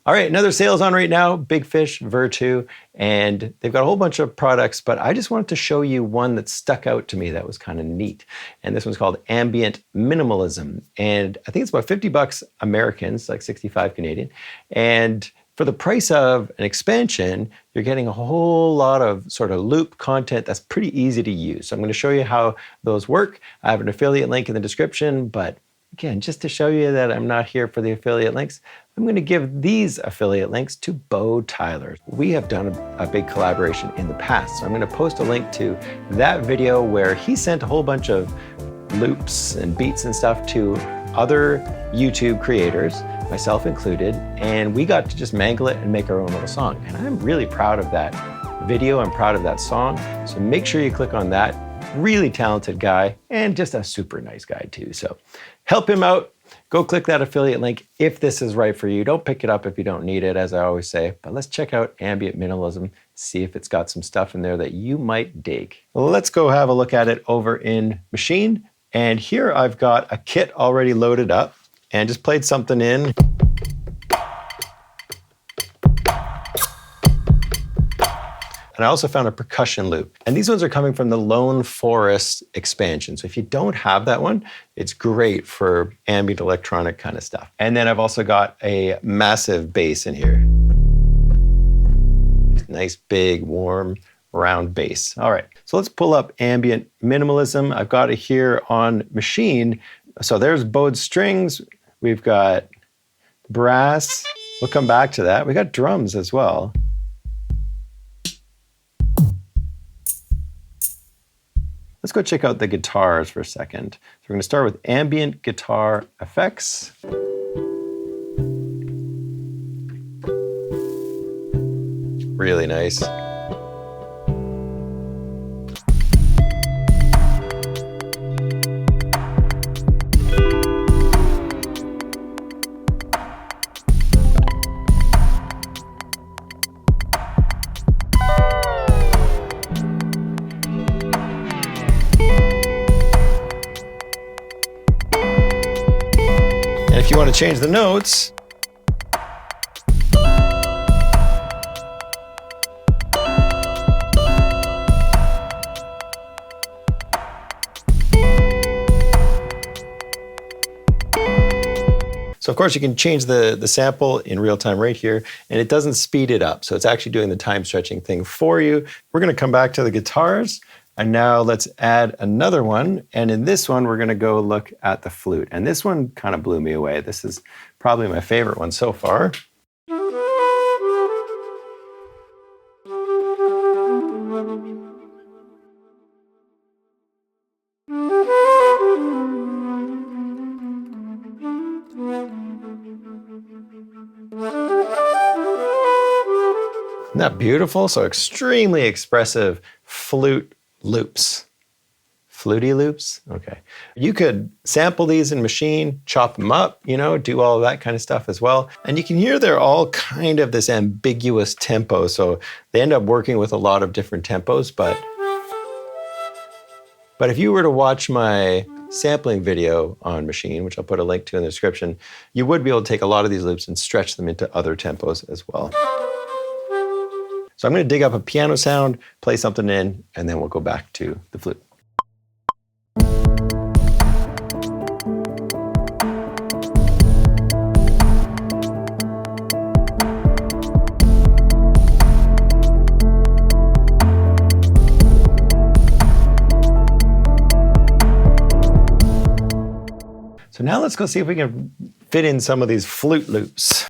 All right, another sale's on right now, Big Fish Virtu, and they've got a whole bunch of products, but I just wanted to show you one that stuck out to me that was kind of neat. And this one's called Ambient Minimalism. And I think it's about 50 bucks Americans, like 65 Canadian. And for the price of an expansion, you're getting a whole lot of sort of loop content that's pretty easy to use. So I'm going to show you how those work. I have an affiliate link in the description, but again, just to show you that I'm not here for the affiliate links, I'm going to give these affiliate links to Bo Tyler. We have done a big collaboration in the past, so I'm going to post a link to that video where he sent a whole bunch of loops and beats and stuff to other YouTube creators, myself included, and we got to just mangle it and make our own little song. And I'm really proud of that video. I'm proud of that song. So make sure you click on that. Really talented guy and just a super nice guy too. So help him out. Go click that affiliate link if this is right for you. Don't pick it up if you don't need it, as I always say. But let's check out Ambient Minimalism, see if it's got some stuff in there that you might dig. Let's go have a look at it over in Maschine. And here I've got a kit already loaded up and just played something in. And I also found a percussion loop. And these ones are coming from the Lone Forest expansion. So if you don't have that one, it's great for ambient electronic kind of stuff. And then I've also got a massive bass in here. Nice, big, warm, round bass. All right, so let's pull up Ambient Minimalism. I've got it here on Maschine. So there's bowed strings. We've got brass. We'll come back to that. We got drums as well. Let's go check out the guitars for a second. So we're going to start with ambient guitar effects. Really nice. If you want to change the notes, so of course you can change the sample in real time right here, and it doesn't speed it up. So it's actually doing the time stretching thing for you. We're going to come back to the guitars. And now let's add another one. And in this one, we're going to go look at the flute. And this one kind of blew me away. This is probably my favorite one so far. Isn't that beautiful? So extremely expressive flute loops. Fluty loops? Okay. You could sample these in Maschine, chop them up, do all of that kind of stuff as well. And you can hear they're all kind of this ambiguous tempo. So they end up working with a lot of different tempos, but if you were to watch my sampling video on Maschine, which I'll put a link to in the description, you would be able to take a lot of these loops and stretch them into other tempos as well. So I'm going to dig up a piano sound, play something in, and then we'll go back to the flute. So now let's go see if we can fit in some of these flute loops.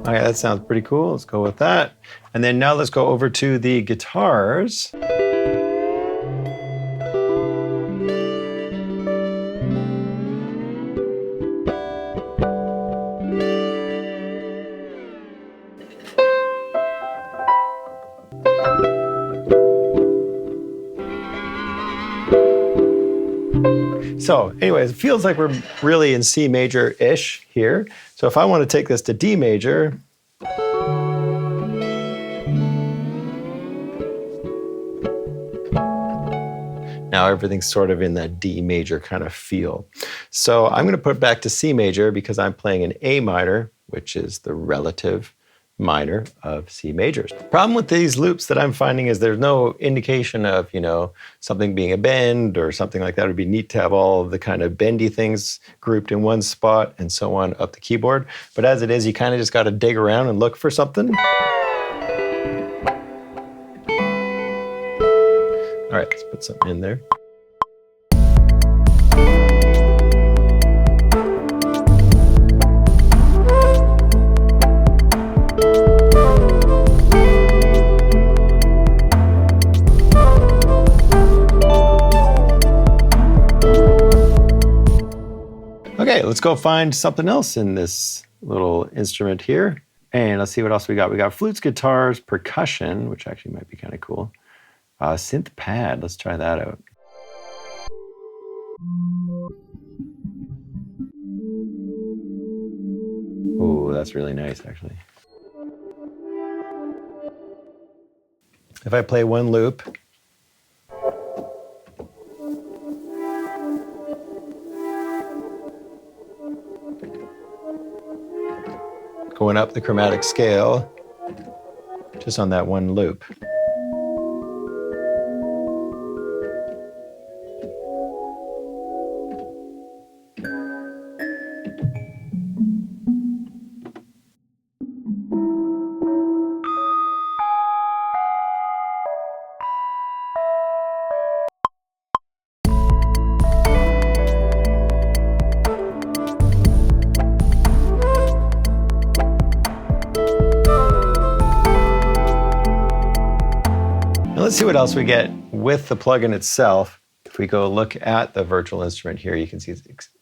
Okay, that sounds pretty cool. Let's go with that. And then now let's go over to the guitars. So anyways, it feels like we're really in C major-ish here. So if I want to take this to D major, now everything's sort of in that D major kind of feel. So I'm going to put it back to C major because I'm playing an A minor, which is the relative minor of C majors. Problem with these loops that I'm finding is there's no indication of, something being a bend or something like that. It would be neat to have all of the kind of bendy things grouped in one spot and so on up the keyboard. But as it is, you kind of just got to dig around and look for something. All right, let's put something in there. Okay, let's go find something else in this little instrument here. And let's see what else we got. We got flutes, guitars, percussion, which actually might be kind of cool. Synth pad, let's try that out. Oh, that's really nice, actually. If I play one loop, going up the chromatic scale, just on that one loop. Let's see what else we get with the plugin itself. If we go look at the virtual instrument here, you can see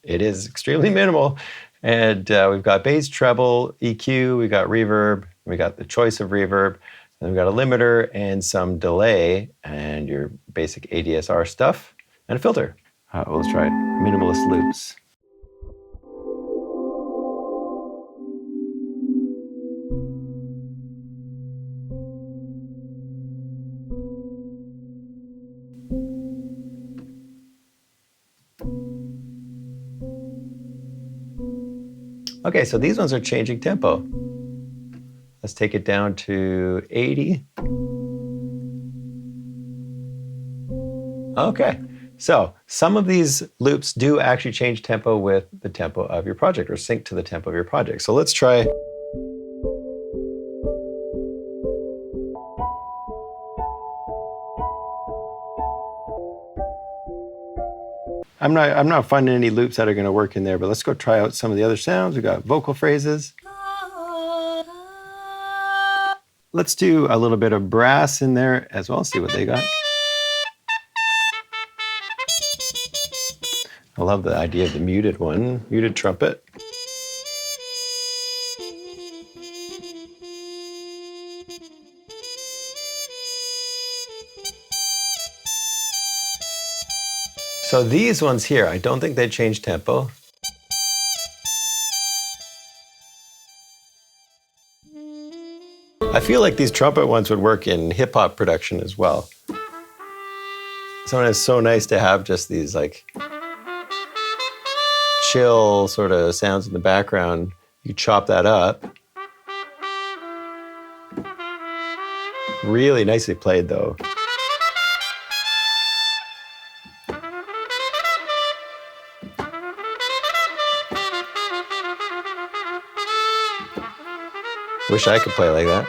it is extremely minimal. And we've got bass, treble, EQ, we got reverb, we got the choice of reverb, and we've got a limiter and some delay and your basic ADSR stuff and a filter. Well, let's try it. Minimalist loops. Okay, so these ones are changing tempo. Let's take it down to 80. Okay, so some of these loops do actually change tempo with the tempo of your project or sync to the tempo of your project. So let's try. I'm not finding any loops that are going to work in there, but let's go try out some of the other sounds. We got vocal phrases. Let's do a little bit of brass in there as well, see what they got. I love the idea of the muted one, muted trumpet. So these ones here, I don't think they change tempo. I feel like these trumpet ones would work in hip hop production as well. Sometimes it's so nice to have just these like chill sort of sounds in the background. You chop that up. Really nicely played though. Wish I could play like that.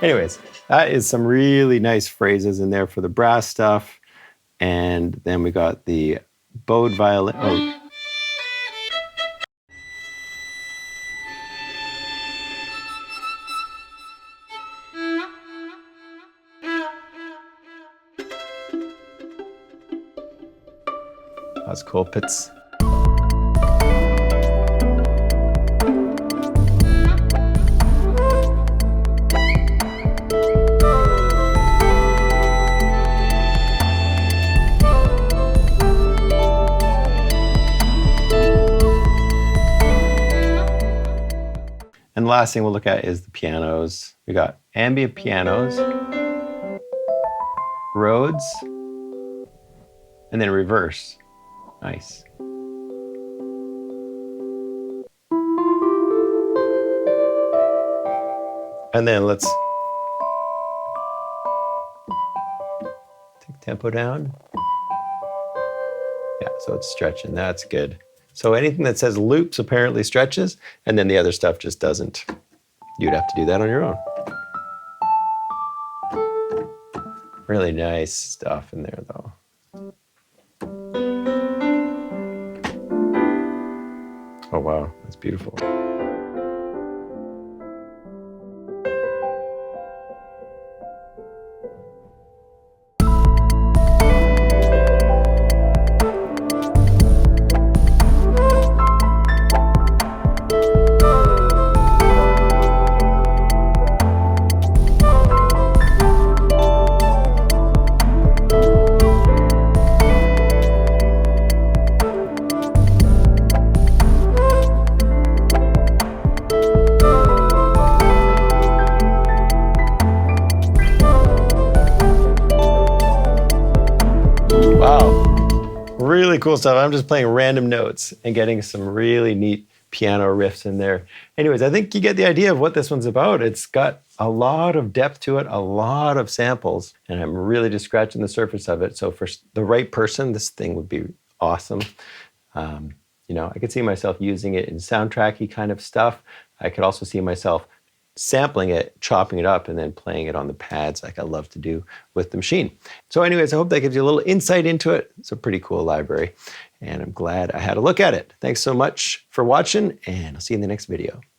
Anyways, that is some really nice phrases in there for the brass stuff. And then we got the bowed violin. Oh. That's cool. Pits. And the last thing we'll look at is the pianos. We got ambient pianos, Rhodes, and then reverse. Nice. And then let's take tempo down. Yeah, so it's stretching, that's good. So anything that says loops apparently stretches, and then the other stuff just doesn't. You'd have to do that on your own. Really nice stuff in there though. Oh wow, that's beautiful. Wow, really cool stuff. I'm just playing random notes and getting some really neat piano riffs in there. Anyways, I think you get the idea of what this one's about. It's got a lot of depth to it, a lot of samples, and I'm really just scratching the surface of it. So for the right person, this thing would be awesome. You know, I could see myself using it in soundtracky kind of stuff. I could also see myself sampling it, chopping it up, and then playing it on the pads like I love to do with the Maschine. So anyways, I hope that gives you a little insight into it. It's a pretty cool library, and I'm glad I had a look at it. Thanks so much for watching, and I'll see you in the next video.